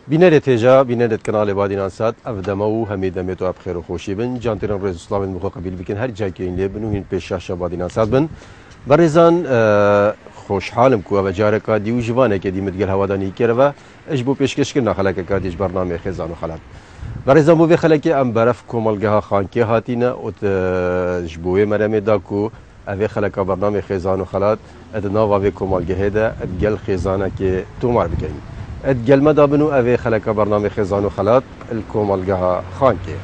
بینرت هجا بینرت کنال بادینان سات افدمو همه دمتو اب خیر و خوشی بن جانتران رئیس اسلام مخو قبیل بکن هر جای که این لیبن و این پیش شاش بادینان سات بن برزان خوشحالم کو و جاره کا دیو جوانه که دیمت گل هوادانی کرده و اجبو پیشکش کردن خلاک کادیش برنامه خزان و خلات برزان بو خلاک ام برف کوملگاه خانکی هاتینا و جبوه مرمه داکو اوی خلاک برنامه خزان و خلات ادنا و اوی کوملگاه ده ادگل خزانه که تو مار بکنی ادگل مدا بنو اوی خلاک برنامه خزان و خلات الکوملگاه خانکی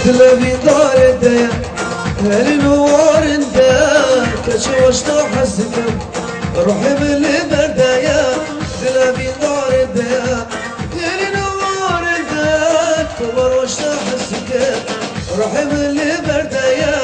دلبي دار الديا هل نور الديا كشي وشطو حسكم روحي من اللي بردايا دلبي دار الديا هل نور الديا كبر وشطو حسكم روحي من اللي بردايا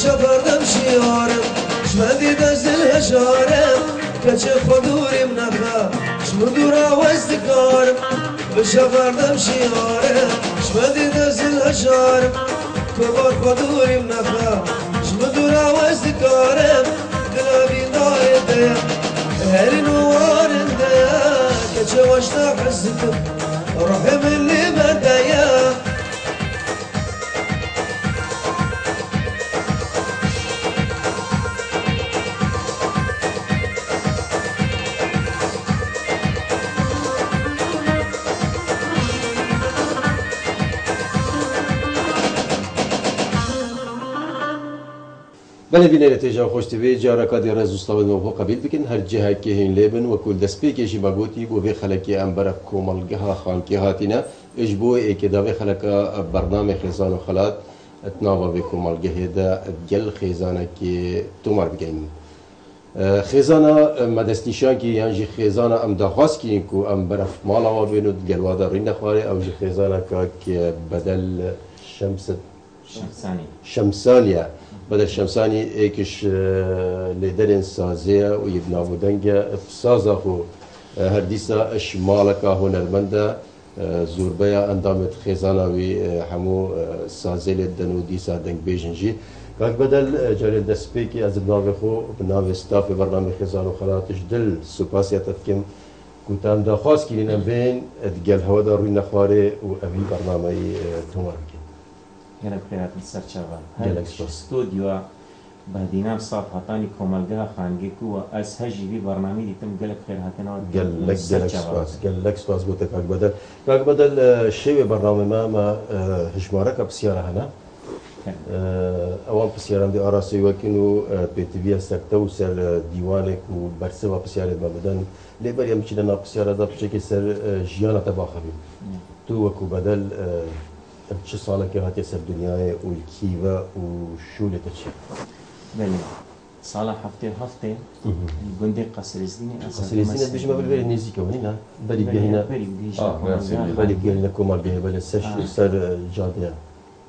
شفردم شیارم شمدی دزل هشارم کچه خودوریم نخا شنو دورا وزدکارم شفردم شیارم شمدی دزل هشارم کبار خودوریم نخا شنو دورا وزدکارم دلبی دار دیا هل نوار دیا کچه وشتا حسکم روحي من اللي بدايا بله بینه نتیجه خوش تبی جارا کادی رز استاد نو قبیل بکن هر جهه که هین لبن و کل دست پی کشی باگوتی و به خلکی ام برف کوملگاه خانکی هاتینا اجبو اکدا به خلکا برنامه خزان و خلات اتناوا به کوملگاه دا جل خزانه که تومار بگین خزانه مدستیشان کی یعنی خزانه ام دخواست کی کو ام برف مالا و بینود جلوادا رین خواره او خزانه که بدل شمسانیه بدل شمسانی ایکش لیدرین سازیه و یبنا بودنگه سازه خو هر دیسا اش مالکا هنرمنده زوربیا اندامت خزانه وی همو سازی لیدن و دیسا دنگ بیجنجی که بدل جاری دسپیکی از بناوی خو بناوی استاف برنامه خزان و خلاتش دل سپاسیتت کم کوتام دخواست کردن بین ادگل هوا دار روی نخواره و اوی برنامه تومار بکن هنا بخيرات مستر شابان استوديو بهدينا صاف هاتاني كومالجها خانجيكو واس هجي في برنامج يتم قالك خير هاتنا قال لك سباس قلت لك بدل شيء برنامج ما هجمارك بسيارة هنا اوان بسيارة دي اراسي وكنو بيتبيا سكتو سر ديوانك وبرسوا بسيارة ما بدن ليبر يمشي لنا بسيارة ده بشكل سر جيانا تباخبي تو وكو بدل چه ساله که هاتی سر دنیای و کیوا و شوله تچی بله ساله هفته گنده قصرزدینی قصرزدینی بیش ما بری نزدیک ونی نه بری بیهینا بری بیهینا کمال بیه بله سر جاده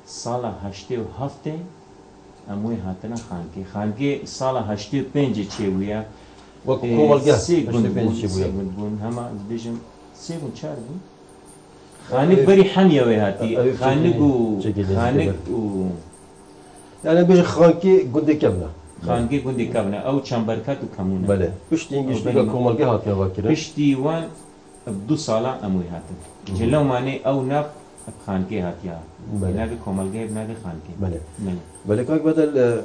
ساله هفته اموی هاتنا خانگی ساله 85 چی ویا و کمال گه 85 چی ویا همه بیشم 4 بود خانق بري حمية وهاتي خانق يعني بيجي خانكي قدي كبنا خانقي قدي كبنا او تشامبركات وكمونه بله بشتي انجلش بيجي كومالجي هاتي واكره بشتي وان بدو صالة اموي هاتي جلو ماني او ناف خانقي هاتيا بنادي كومالجي بنادي خانقي بله كاك بدل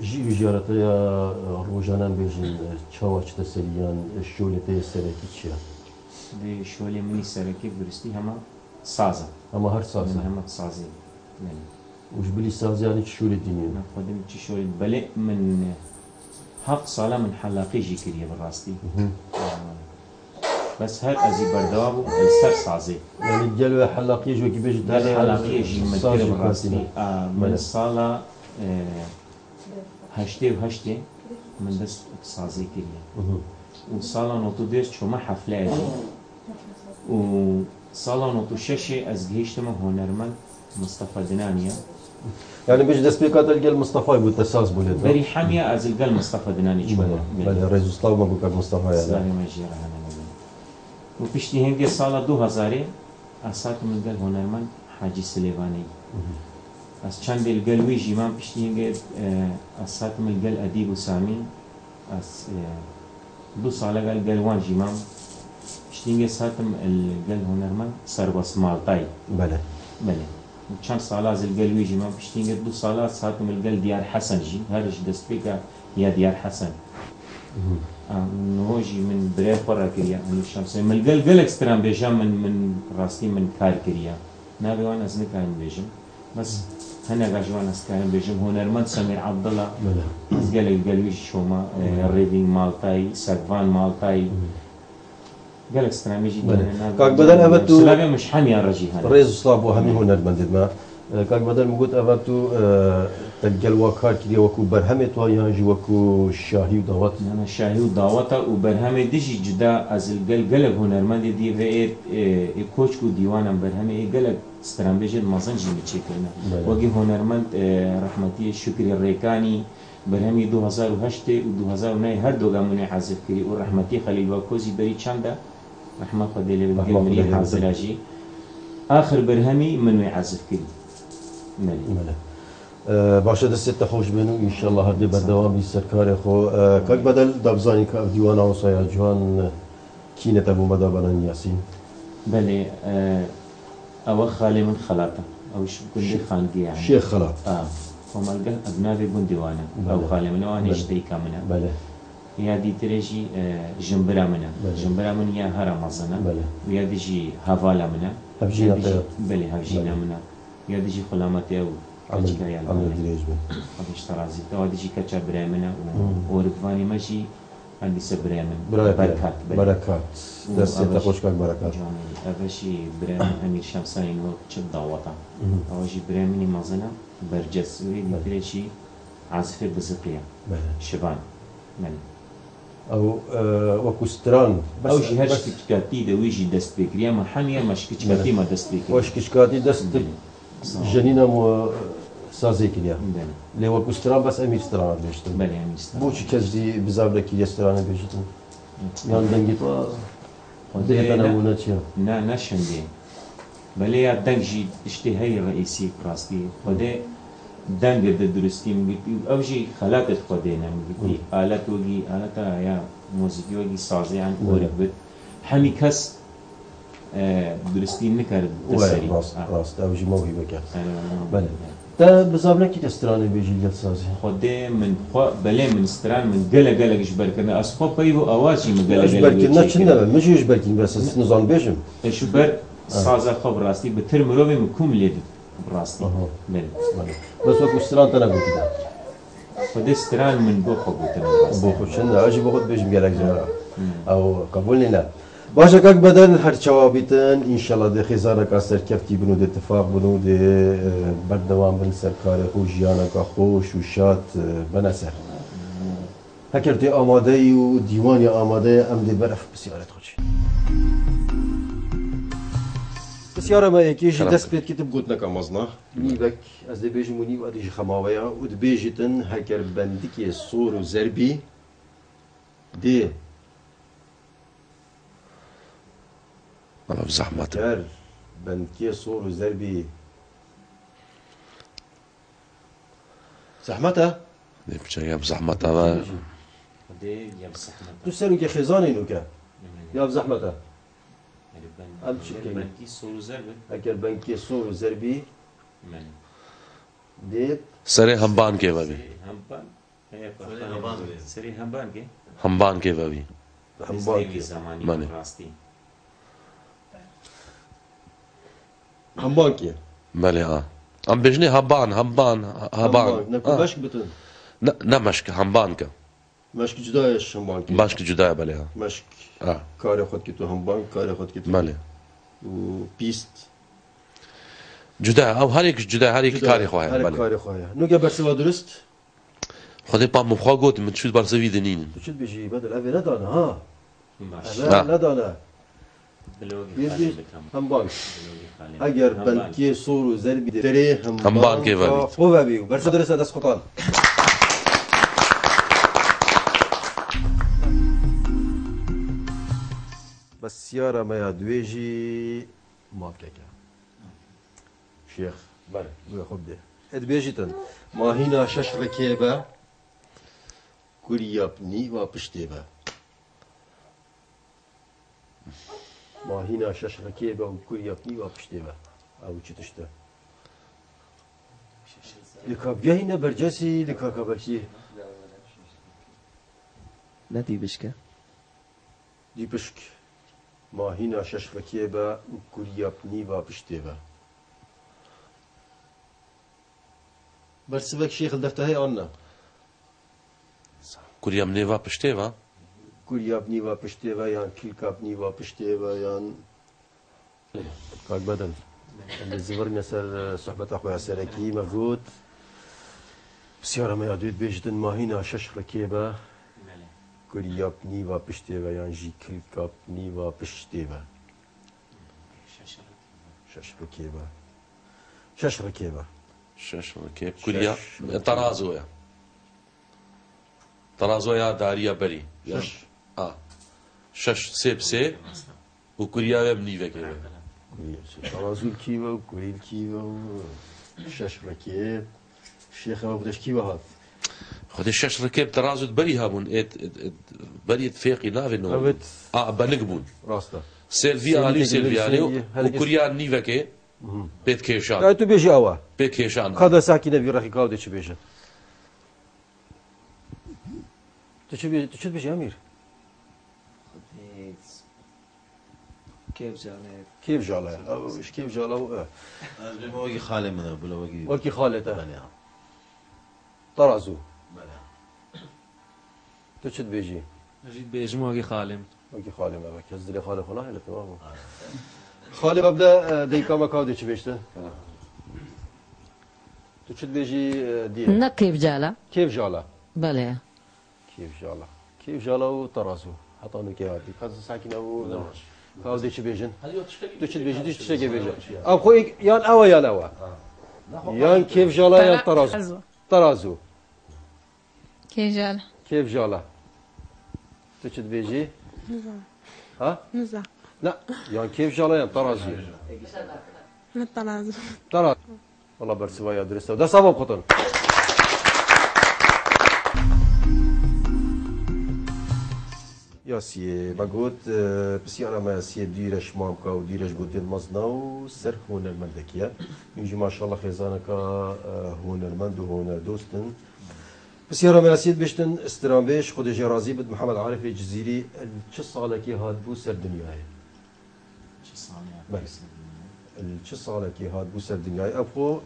جي جارتيا روجانان بيجي تشاوش تسريان الشولتي سركي تشيا به شغل منی سرکی برستی همه سازه همه هر سازه همه سازی وش بلی سازه یعنی چه شغل دینی؟ من خودم چه شغل بله من 7 ساله من حلاقی جی کریه براستی بس هر ازي بردوابو السر سازي يعني الجلوة حلاقية جو كيفاش دار حلاقية جي مدير براستي من الصالة هشتي وهشتي من دست سازي كريا وصالة نوتو دير شو ما حفلة اجي وصالة نوتو ششي از جهشتم هنرمند مصطفى دنانيا يعني بيش دست بيكات الجل مصطفى يبو تساس بولد بري حامية از القل مصطفى دناني جوا بله رئيس سلاو ما بوكاك مصطفى يعني سلام مجيرة وبشتي هنگي سالة 2000 اسات من القل هنرمند حاجي سليفاني از چند القل ويجي ما بشتي هنگي اسات من القل اديب وسامي از 2 سالة قال قلوان جيمام بشتي هنگي ساتم القل هنرمند سربس مالطاي بله بله چند سال از القل ويجي ما بشتي 2 سالات ساتم القل ديار حسن جي هرج دست بيكا يا ديار حسن نوجي من بري قرى كريا من الشمس من القل قل اكسترام بيجام من راستي من كار كريا نابي وانا از نكاين بيجم بس هنا جاجوان از كاين بيجم هنرمند سمير عبد الله از قل القل ويجي شوما ريدينج مالطاي ساكفان مالطاي قال اكسترام يجي كاك بدل ابتو سلابي مش حامي الرجي هذا رئيس سلاو همي هنرمند ما كاك بدل مقول ابتو تلقى وكار كريا وكو برهمة ويانجي وكو شاهي ودعوات أنا شاهي ودعوته وبرهمة ديجي جدا از القل قلب هنرمند دي في كوچكو ديوانا برهمة قلب استرامبيجي مازنجي متشكلنا وقي هنرمند رحمتي شكري الريكاني برهمي 2008 و 2009 هر دو قاموني حذف كري ورحمتي خليل وكوزي بري چنده رحمة خدي لي بالقلب حاضراجي آخر برهمي منو يعزف كري ملي باشا دست خوش بینو ان شاء الله هردی بردوامی سرکار خو کاک بدل دابزانی که دیوانا و سایه جوان کینه تبو مدا بنان یاسین بله او خالي من خلاطه او شو كل خانقي يعني شيخ خلاط هم القى ابنابي بون ديوانا او خالي من وانا اشتي كامنا بله يا دي تريجي جنبرا منا جنبرا من يا هرم مزنا بله ويا ديجي هافالا منا هفجينا قياد بله هفجينا منا يا ديجي خلامتي او عمل دريج بن خدش ترازي تو ديجي كاتشا برامنا وركفاني ماشي عندي سبرامن بركات بركات دست خوش کاک برکات اوشي برامن امير شمساني نو چه دعوتا اوشي برامني مزنا برجس ويدي شي عازفه بزقيه شبان من او وكستران او شي هرش كتكاتي دويجي دست بكريا ما حاميه مش كتكاتي ما دست بكريا واش كشكاتي دست جنينه مو سازي كليا لي وكستران بس امير ستران بيشتم بله امير ستران بوشي كزدي بزابرك كليا ستران بيشتم يعني دنجيتوا ده نمونه چيا نا نشندي بله يا دنجي اشتهي الرئيسي براستي خده دنگ درستی میگی اوجی خلاقت خودینا میگی آلت وگی آلتا یا موسیقی وگی سازی عن اورد بد همی کس درستی نکرد تسری راست اوجی موهبه کرد بله تا بزابنا کی دسترانه بیجی گل سازی خوده من خو بله من استران من گله گله گش برکنه از خو پیو آوازی من گله گله برکنه چنده مجیش برکن بس نظام بیجم شو بر سازا خو راستی به تر مروی مکوم لید براستي بله بس وكو ستران تنا قلت ده خد ستران من بوخو بوخو شنو اجي باخد بيش مقالك جرا او قبولني لا باشا كاك بدل هر شوابيتن ان شاء الله دي خزارك اثر كفتي بنو دي اتفاق بنو دي بردوام بن سركار خو جيانا خوش وشات بنسر هكرتي آماده و ديواني آماده ام دي برف بسيارة خوشي بسیار ما یکیش دست بید که تبگوت نکامازنا نیبک از دبیج مونی و دیج خماویا و دبیجتن هکر بندی صور و زربی دی والله بزحمته هکر بندی صور و زربی زحمته دي بجاية بزحمته ما تو سرو که خزانی نو که یا بزحمته بنكي صور زربي اگر بنكي صور زربي ديت سري همبان के बभी همبان سري همبان के همبان के बभी همبان के زماني راستي همبان के بله हाँ हम बिजने همبان نكو مشك بتون نمشك همبان का مشک جدایش هم بانکی باشك جدا بله ها مشک آه کار خود که تو هم بانک کار خود که تو بله و پیست جدا او هر یک جدا هر یک کاری خواهد هر بله کاری خواهد نو که برسوا درست خدای پام مخوا گوت من شو برسوی دنين تو چت بشی بدل اوی ندانه ها باشه اوی ندانه بلوگی بیز خالی بیز بکم هم بانک بلوگی خالی اگر هم بلکی صور و ضربی دره هم هم بانک و بی. خوبه بیو برسوا درست دست خطان بس يارا ما يدويجي ما بكيكا شيخ بله ويا خبده ادبيجتن ما هنا شش ركيبه كوريابني وبشتيبه ما هنا شش ركيبه وكوريابني وبشتيبه او تشتشته لكا بيهنا برجسي لكا كبرشي ندی بشکه دي بشك ما هنا شش ركيبه وكوريابني وبشتيبه برسبك شيخ الدفتة هي عنا كوريا منيفا بشتيفا كوريابني وبشتيبه يان كيلكابني وبشتيبه يان كاك بدل اللي زورنا سر صحبة أخويا سركي مفروض بسيارة ما يعدود بيجدن ما هنا شش ركيبه بله كوريابني وبشتيبه يان جي كيلكابني وبشتيبه شش ركيبه شش ركيبه شش ركيب كوريا ترازويا ترازويا داريا بري شش اه شش سيب سي وكوريا منيفا كده ترازو الكيوة وكوري الكيوة شش ركيب الشيخ ما بدش كيوة هذا خدي شش ركيب ترازو بري هابون بري تفيقي نافنو أبد بنقبون راسته سيلفيا سيلفيا وكوريا نيفا كي بيت كيشان لا تبيجي أوا بيت كيشان هذا ساكنة في رخي كاودي تشبيجه تشبيجي أمير کیف جانه كيف جاله أو إيش كيف جاله از به موقعی خاله منه بلا وقتی وكي خالته بله طرازو بله تشد بيجي نجید به اجماعی خالم وكي خالي ما بك هزلي خالي خلاه إلى تمام خالي ببدأ ديكا ما كاودي تشبيجته تشد بيجي دي نه کیف جالا كيف جاله بله كيف جاله وطرازو حطانو كيواتي خاص ساكنة و كاودي تشبيجن تشد بيجي تشتكي بيجي أو خوي يان أوا يان أوا يان كيف جاله يان طرازو طرازو كيجال كيف جاله تشد بيجي ها نزع لا يعني كيف جاله يان طرازو نطلع طراز والله برسوا يا درسته ده سبب خطن ياسي بقول بسيارة ما ياسي ديرش مامكا وديرش قد المزنا وسر هون المندكية يجي ما شاء الله خزانك هون المند وهون دوستن بسيارة ما ياسي بيشتن استرامبيش خد جرازي بد محمد عارف الجزيري شو صالك هاد بو سر دنياي چه ثانیه بله. چه ساله که هاد بو سر دنیای ابخو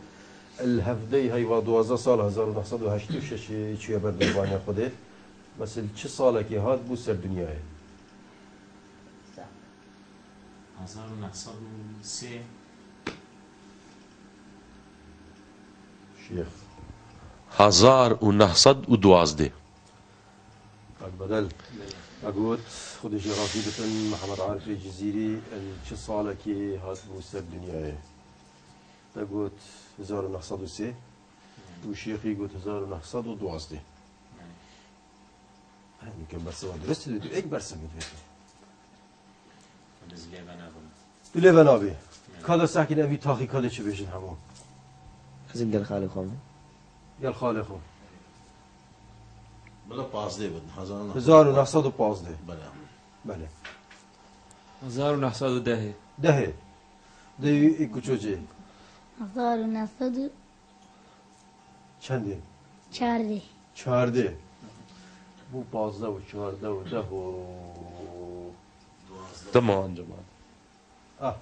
الهفده هی و 12 سال 1986 چیه بر دیوان خوده مثل چه ساله که هاد بو سر دنیای 1903 شیخ 1912 بدل اقول خود جرافي بتن محمد عارف الجزيري چه ساله که هاد بو سر دنیای اقول 1903 وشيخي قلت 1912 يعني كم برسم درست دو ايك برسم دو از لیبنا بود ليفن ابي كذا ساكن ابي تاخي كذا چه بيجن همون از این گل خاله خواهم يا الخالق بلا 15 بود 1915 بله بله 1910 ده ایکو چوچه 1914 چنده 14 بو 15 و 14 و 10 و تمام جماعة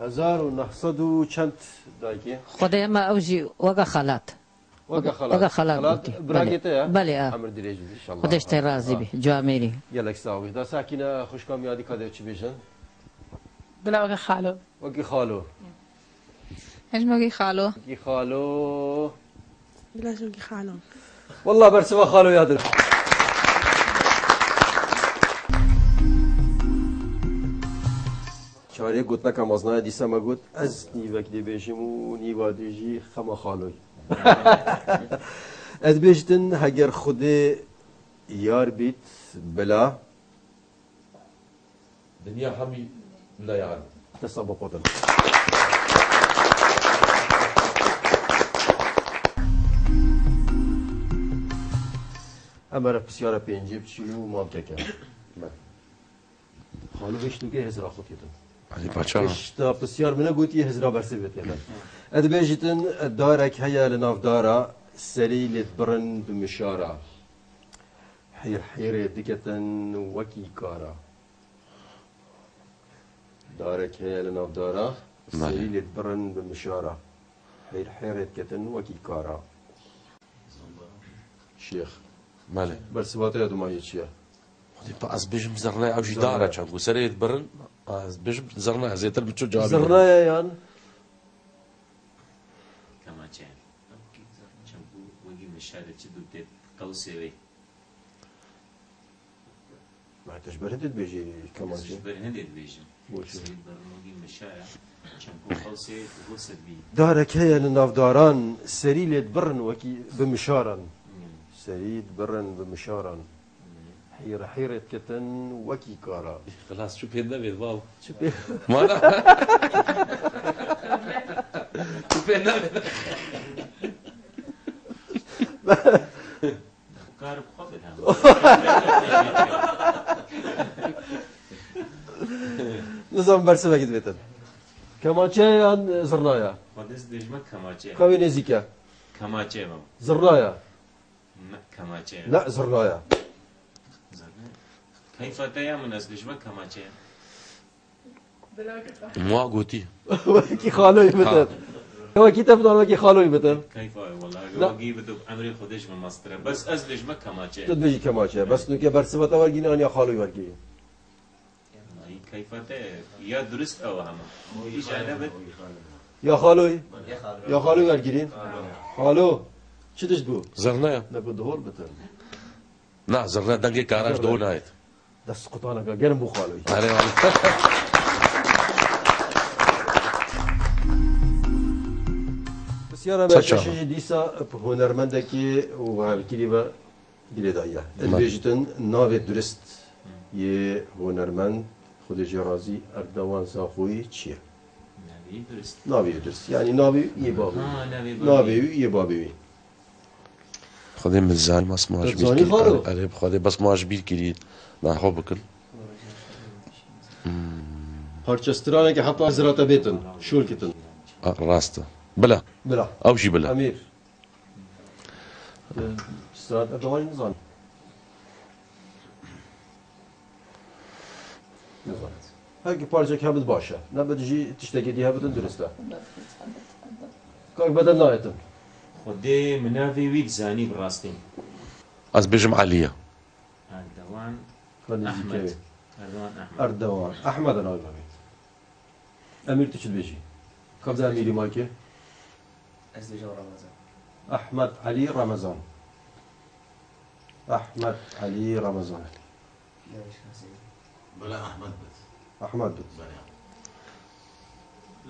1900 و چند دایگه خدای ما اوجی وگا خالات وقع وقع خلاص قلتي. براكيته بله عمر دريج ان شاء الله خودش راضی به جوامری يلك ساوي دا ساكنه خوش كام يادي كذا تشي بيشن بلا وقع خالو وقي خالو ايش وقع خالو وقي خالو بلا شو وقع خالو والله برسوا خالو يادر شاري قلت لك مزنا دي سما قلت از نيوك دي بيشمو نيوا ديجي خما خالوي از بيشتن هجر خودي يار بيت بلا دنيا حمي لا يعني تسابقوتن اما بسيارة بينجي بتشيلو مامتك خالو بيشتو كي هزرا خطيتن يعني باشا اشتا بسيار منا قوتي هزرا برسبت يعني اد بيجتن دارك هيا لناف دارا سري لتبرن بمشارة حير دكتن وكي كارا دارك هيا لناف دارا سري لتبرن بمشارة حير دكتن وكي كارا شيخ مالي برسبات يا دماغي شيخ از بيجم زرنا او جي دارا كان وسريت برن از بيجم زرنا زيتر بتشو جواب زرنا يان كما كان شنبو وجي مشارة تدو تيت قوسي ما تشبرت بيجي كمان شيء تشبر هندي بيجي سريت برن وجي مشارة شنبو قوسي وغسل بي دارك هيا لناف داران سري لتبرن وكي بمشارا سريد برن بمشارا حيرة كتن وكي كارا خلاص شو بينا بيت واو شو بيه ما لا شو بينا قارب خبرها نظام برسمة كده بيتن كمان شيء زرنايا ودس دجمة كماچه خوي نزيكا كماچه مام زرنايا كماچه لا زرنايا كيف تيا من از دجمة كماچه ما قوتي وكي خالوي بيتن هو كتاب دار وكي خالوي بيتن كيف والله وقي بدو امري خودش من مصدر بس از دجمة كماچه تدبيجي كمان شيء بس نوكي برسمة تورجينا أنا خالوي ورجي كيف يا درست او هم ايش انا بد يا خالوي يا خالوي ورجيين خالو شو تجدو زرنا نقول دهور بيتن نا زرنا دنگي كاراج دو نايت دست قطانا قرن بو خالوي علي والله بسیار باشی دیسا هنرمندکی و هرکلیبا گلیدایا. البیجتن ناو درست یه هنرمند خودش راضی اردوان ساخوی چیه؟ ناوی درست یعنی ناوی یه بابی ناوی یه بابی خدي من الزال ما اسمعش تزاني خالو؟ بير خدي بس ما بير كريد مع حبك هرچسترانه که حتی زرات بیتن شول کتن راسته بلا بلا او شي بلا امیر استرات اردوان نزان نزان هرکی پارچه که همت باشه نه بدجی تشتکی دیها بتن درسته کاک بدن نایتن خدي منافي ويد زاني براستين از بيجم عليا اردوان خلي احمد زيكاوي اردوان احمد اردوان احمد انا بابي امير تشد بيجي كم اميري مايكي ازدواج رمضان احمد علي رمضان احمد علي رمضان بلا احمد بس احمد بت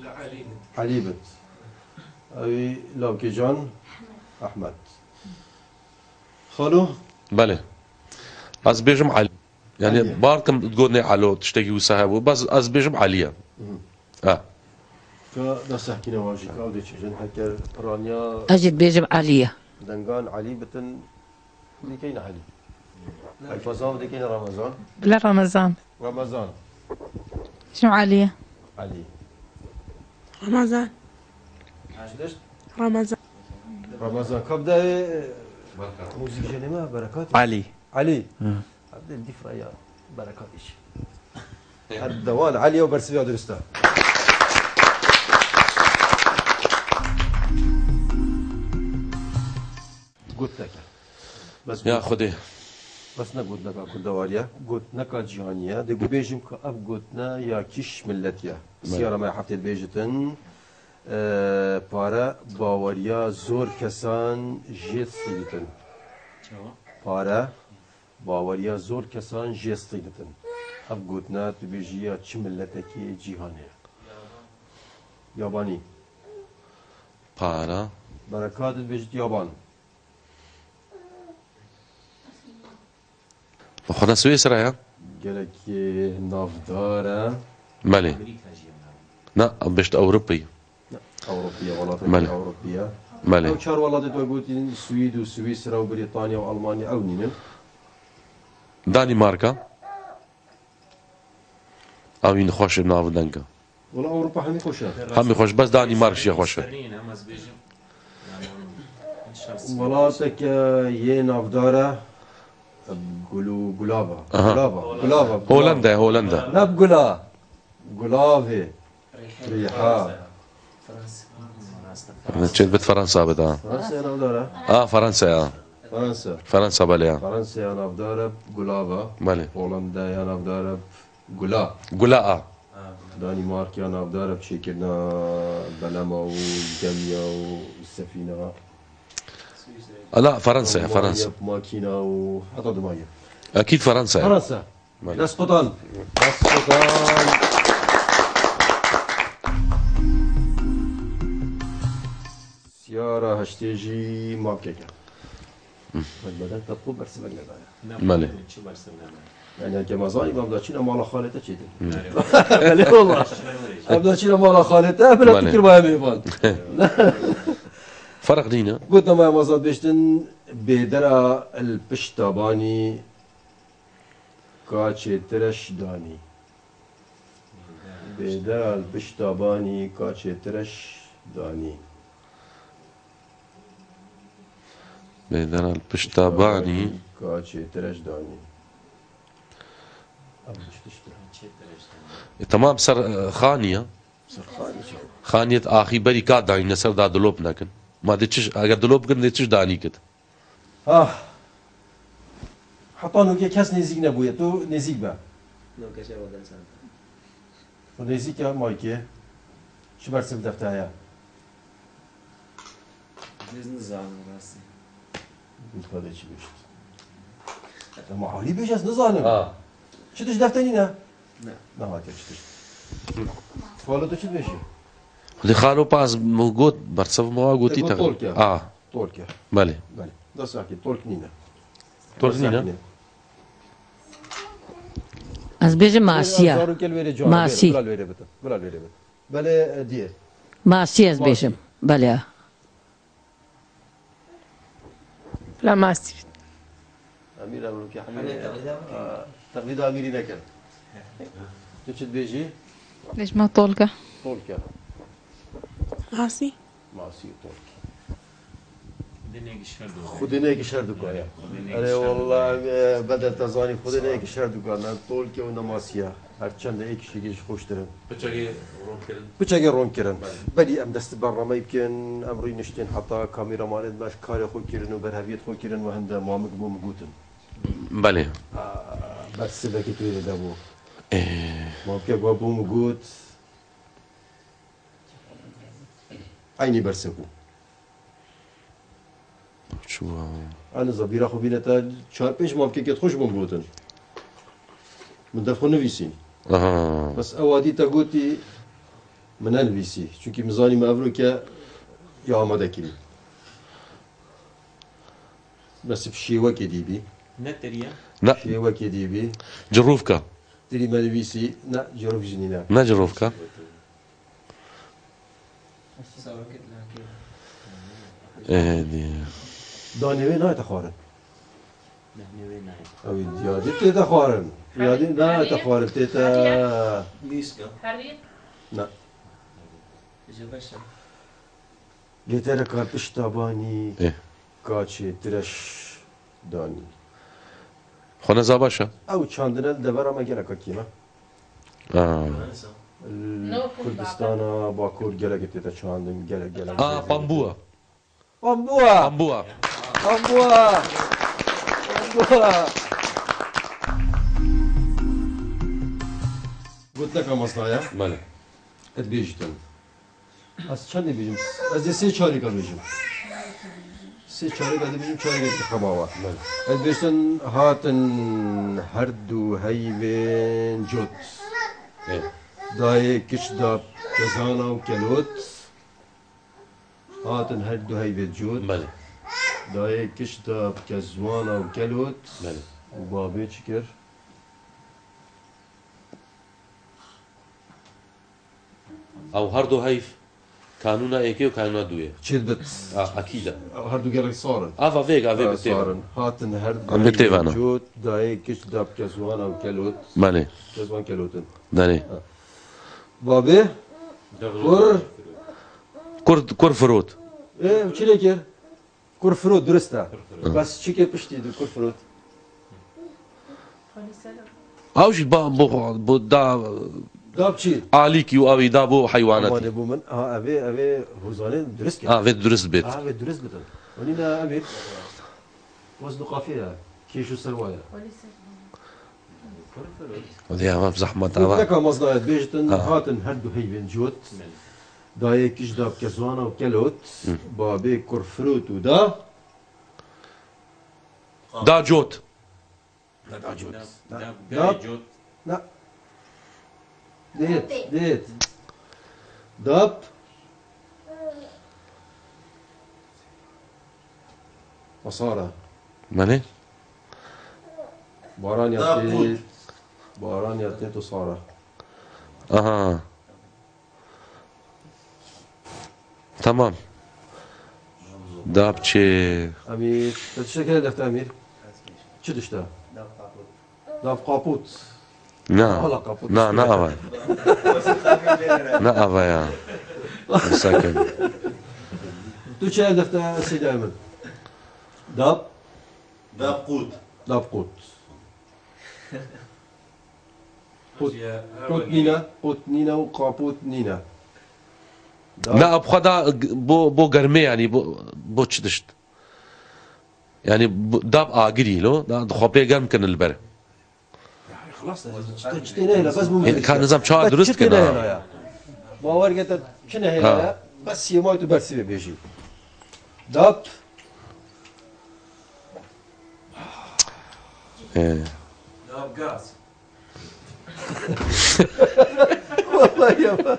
لا علي علي بت اي لوكي جان احمد خالو بله از بيجم علي يعني عليا. باركم تقولني علو تشتكي وسهبو بس از بيجم عليا كا حكينا واجي كاو دي تشجن حكى رانيا أجد بيجم عليا دنقان علي بتن دي كاين علي الفازان دي كاين رمضان بلا رمضان رمضان شنو عليا علي رمضان عشدش رمضان رمضان كبدا موسيقى جنما بركات علي علي عبد الدفرة يا بركات ايش الدوان علي وبرسبي درستا قلت لك بس يا خدي بس نقول لك كل دواليا قلت نكا جهانية دي بيجم كأب قلتنا يا كيش ملتيا سيارة ما حفتي بيجتن پارە باوەریا زۆر کەسان ژێستی دتن پارە باوەریا زۆر کەسان ژێستی دتن ئەف گوتنە تو بێژیە چ ملەتێکی جیهانەیە یابانی پارە بەرەکاتت بێژیت یابان بەخۆنە سوێسرایە گەلێکی نافدارە مەلێ نا بێشت ئەوروپی أوروبية ولايات مالي. أوروبية مالي. أو شهر ولايات تقولين السويد وسويسرا وبريطانيا وألمانيا أو نينن دانیمارکە ئەوین خۆش ناو دەنگە ولا أوروبا حمي خوشة هەمی خۆش بەس دانیمارکشیە خۆشە ولاتك يه نافدارة قلابة قلابة هۆلەندا لا بقلا قلافة ريحة چێت بێت فەرەنسا بێت فرنسا نافدارة فەرەنسا فرنسا بەلێ فرنسا نافدارة قلابة بەلێ هولندا نافدارة قلا گولا دانمارك نافدارة بشكلنا بلما وجميا والسفينة لا فەرەنسا ماكينة وحتى دماغي ئەکید فەرەنسا فرنسا دسقطان سيارة هشتيجي ماكيكا بدل تطلب برسم لنا مەلێ يعني كما زاني ما بدأتشينا مال خالته شيء لا والله بدأتشينا مال خالته بلا مالي. فكر ما يبان فەرق نینە قلت ما مازال بيشتن بدرا البشتاباني كاتشي ترش داني بدرا البشتاباني كاتشي ترش داني بێدەرە پشتابانی كاتشي ترش داني تەمام سەر خانیە خانیت ئاخی بەری کات دانی لەسەردا دلۆپ نەکەن ما دێ چش ئەگەر دلۆپ بکەن دێ چش دانی کرد حطانو كي كاس نزيك نبويا تو نزيك با ونزيك يا مايكي شو برسم دفتايا قلت هذا شي بيشت ما حالي بيجاز نظانم شو تش دفتني نا لا ما تش فالو تو شو بيشي خودی خانۆ پاس گوت بەرچەومەوە گوتی تەق تولكا بەێ بله ده ساكي تولك نينا تۆڵ نینە از بيجي ماسيا ماسي بله ديه ماسي از بيجم بله لا ماسي امير امرك يا حبيبي تقليد اميري نكر تشد بيجي ليش ما طولكة تولكا ماسي ماسي تولك خودنه که شردو کایا اره والله بدل تزانی خودنه که شردو کایا طول که و نماسیا هر چند یک شیگیش خوش دارن بچه رون کردن ولی ام دست برنامه بکن امروی نشتین حتی کامیرامان باش کار خود کردن و برهویت خود کردن و هنده مامک بو مگوتن بەێ بس سبکی توی دبو مامک بو مگوت عینی برسکو أنا زبيرة خو بينتا شهر بيش ممكن كده خوش بمبوتن من دفخو نويسين بس أوادي تقولي من نويسي چونكي مزاني ما أفروكا يا آماده كري بس بشيوة كديبي لا شيوة كديبي جروفكە تري ما نويسي نا جروف جنينا نا جروفكە دانيوي ناي تخارن أو ديادي تيتا خارن ديادي نا تخارن تيتا نا جيتر كار پشتاباني كاتشي ترش داني خۆنەزا باشە أو چاندنە دەبەر ئەمە گەلەکە کیمە کوردستانە باکوور گەلەکە تێتە چاندن گەلە پەمبووە پەمبووە پەمبووە أبوه أبوه قلت لك مصنع بله ادبيجتن از چند بیجم از سه چاری کا بیجم سه چاری کا بیجم چاری کا خباوا ادبیجتن هاتن هر دو هیون جوت دای کش دا جزانا و کلوت هاتن هر دو هیون جوت بله دای کش دا جزوانا و کلوت بله و بابی چکر او هر دو هيف كانونا ايكي وكانونا دويه چید اكيد هر دو گلک صارن افا فيغا في صارن بتيفا هاتن هر عم بتيفانا. دو جوت دای کش دا جزوانا و کلوت بله جزوان کلوتن بله بابی كر فروت چی لیکر؟ کور فرود درسته بس چی که پشتی دو کور فرود؟ اوش بو دا داب چی؟ آليكي وأوي دابو اما حيواناتي نبو من اوه هوزانه درست کرد في درست بيت اوه درست بتن ونینا امیر وزن قافیه کیشو سروایا ودي ما بزحمة قلت تابع لك مصنعات بيجتن هاتن هردو هيفن جوت داي كيش داب كزوانا وكلوت بابي كور فرود ودا دا جوت دا جوت داب جوت لا ديت داب وصارة ماني باران يعطيت باران يعطيت وصارة اها تمام دابتشي أمير تشكل دفتر أمير شو دشتا داب قابوت نا والله قابوت نا نا أبا نا أبا يا مساكن تو شو دفتر سيد أيمن داب داب قوت داب قوت قوت نينا قوت نينا وقابوت نينا لا بخدا بو قرمي يعني بو تشدشت يعني داب آقري لو دا خبي قرم كان البر خلاص تشتينا هنا بس مو كان نظام شهر درست كنا باور قلت شنو هنا بس يموت بس بيجي داب ايه داب غاز والله يا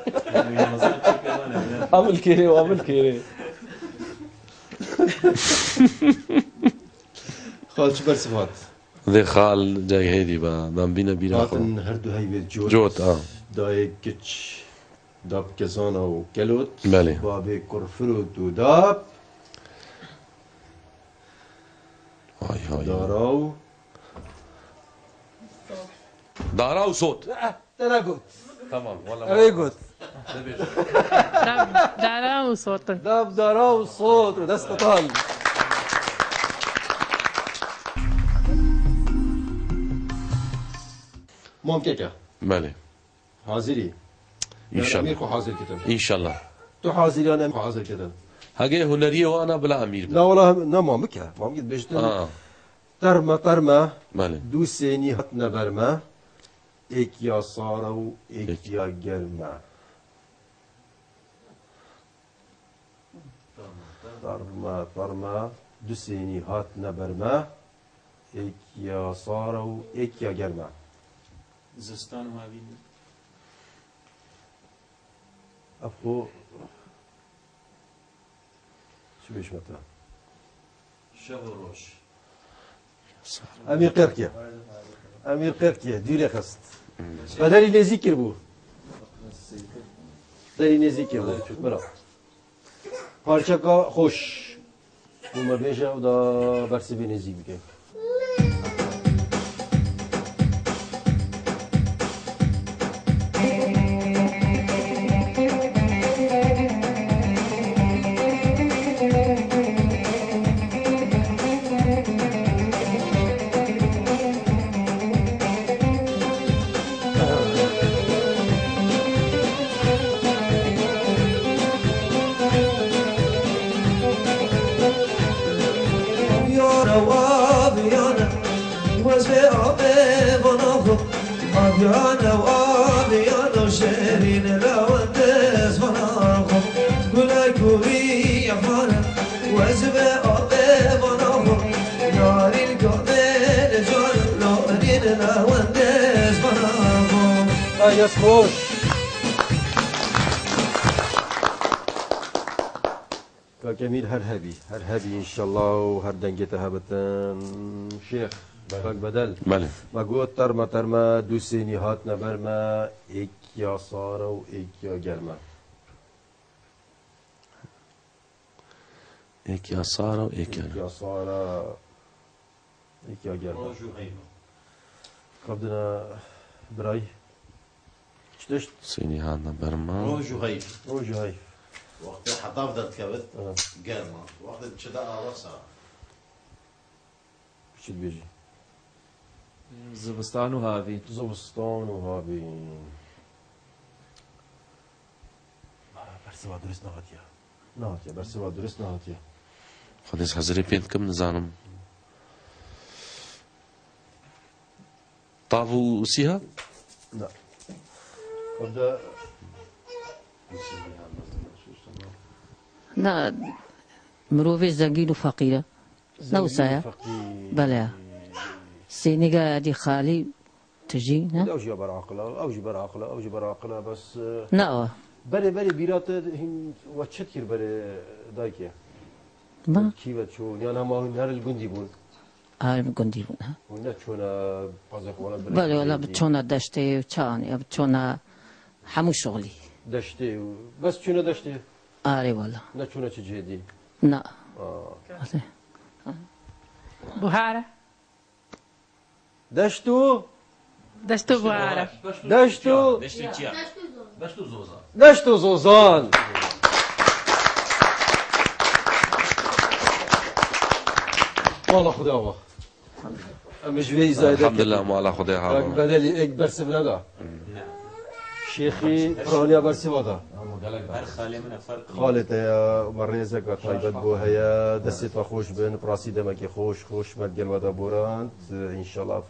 عمل كيري وعمل كيري خالص برسفات ذي خال جاي هيدي بام بينا بينا هاتن هردو هاي بيت جوت داي كتش داب كزانا وكلوت بله بابي كرفروت وداب هاي هاي داراو دارا وصوت انا قلت تمام والله انا قلت دارا وصوت داب داراو صوت ودست طال ممكن بله حاضري ان شاء امير الله خو حاضر كتب ان شاء الله تو حاضري انا حاضر كتب هاجي هنريه وانا بلا امير لا والله لا ما مكه ما ممكن بيجتن ترما بله دو سيني هاتنا برما ايك يا صارو ايك يا جرما ترما دو سيني هاتنا برما ايك يا صارو ايك يا جرما زستان وهابين ابو شو بيش متى شب وروش امير قركيا امير قركيا ديري خست فداري نزيكر بو داري نزيكر بو برا parça hoş bu ma beja o da versi bir nezi bir أبيانا وأبيانا وشيرين لوندس فناخم قولك وبي أفانا وزبي أبي فناخم ناري القابل جان لورين لوندس فناخم يا خوش جميل هرهبي ان شاء الله وهر دنجتها بتن شيخ باك بدل بله ما قلت ترما دو سيني هاتنا برما ايك يا صارة وايك يا جرما ايك يا صارة وايك يا صارة ايك يا جرما روجو هيبة قبضنا براي شتشت صيني هذا برما روجو هيبة روجو هاي وقت حطاف دات كبت قرمة وقت شداء وصا شت بيجي زبستان وهافي زبستان وهابي برسوا درس نهاتيا برسوا درس نهاتيا خديس حزري بينت كم نزانم طافو وسيها لا قبضة لا مروفي زنقين وفقيرة لا وسايا بلا سينيقا دي خالي تجي اوجي براقلة بس لا بله بيرات هن واتشتير بله دايكيا ما كيف شو يعني ما هو نهار الجندي بون عالم قندي بنا ونتشونا بازق ولا بلا ولا بتشونا دشتي وشاني بتشونا حمو شغلي دشتي بس شنو دشتي آري والله نتشونا تجهدي لا بوهارة دشتو دشتو بوهارة دشتو زوزان والله خداوة مش في زايدة الحمد لله ما على خديها بدل ايك برسم لنا شيخي فرانيا برسم هذا هر خاله من فرق خالت يا مريزك طيبت بو هيا دست خوش بن براسي دمك خوش مدگل ودا بورانت ان شاء الله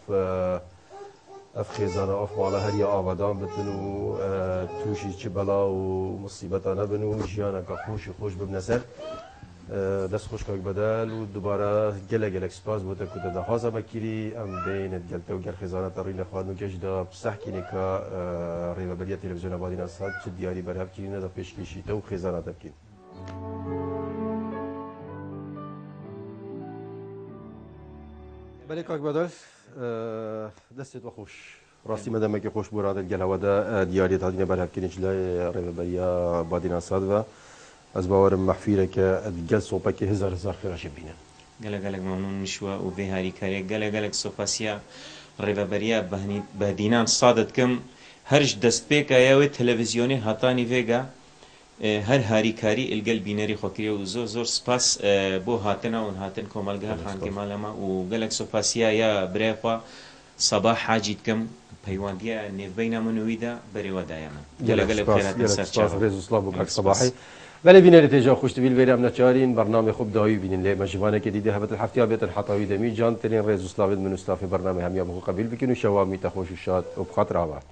اف خزانه اف مال هر يا آبادان بتنو توشي چه بلا و مصیبتانه بنو جیانك خوش ببنسر دست خوش کاک بدل و دوباره گله سپاس بوده که ده هازا بکیری ام بین گلته و گر خزانه ترین خواد نکش دا بسح کینه که ریوبریا تلویزیون آبادی نصاد چه دیاری برهب کینه دا پیشکشیته و خزانه تبکین بله کاک بدل دستت و خوش راستی مدام که خوش برادر گله و دا دیاری تادین برهب کینه جلای ریوبریا آبادی نصاد و از باورم محفیره که گل صوبه که هزار خیرش بینه گلک ممنون نشوا و به هاری کاری گلک سوفاسیا ریوبریا بهدینان صادت کم هرج دست پیک آیا تلویزیونی هاتانی ویگا هر هاری کاری الگل بینری خوکری و زور سپاس بو هاتنا و هاتن کومالگاه خانگی مالما و گلک سوفاسیا یا بريفا صباح حاجید کم پیواندیا نبینا منویدا بری ودایما گلک خیرات سرچاو رئیس اسلام و صباحی ولی بینید تجا خوش تبیل ویرم نچارین برنامه خوب دایی بینین لی مجبانه که دیده هبت الحفتیا بیت الحطاوی دمی جان ترین رئیس اسلام من استاف برنامه همیا بخو قبیل بکنو شوامی تخوش و شاد و بخاطر آباد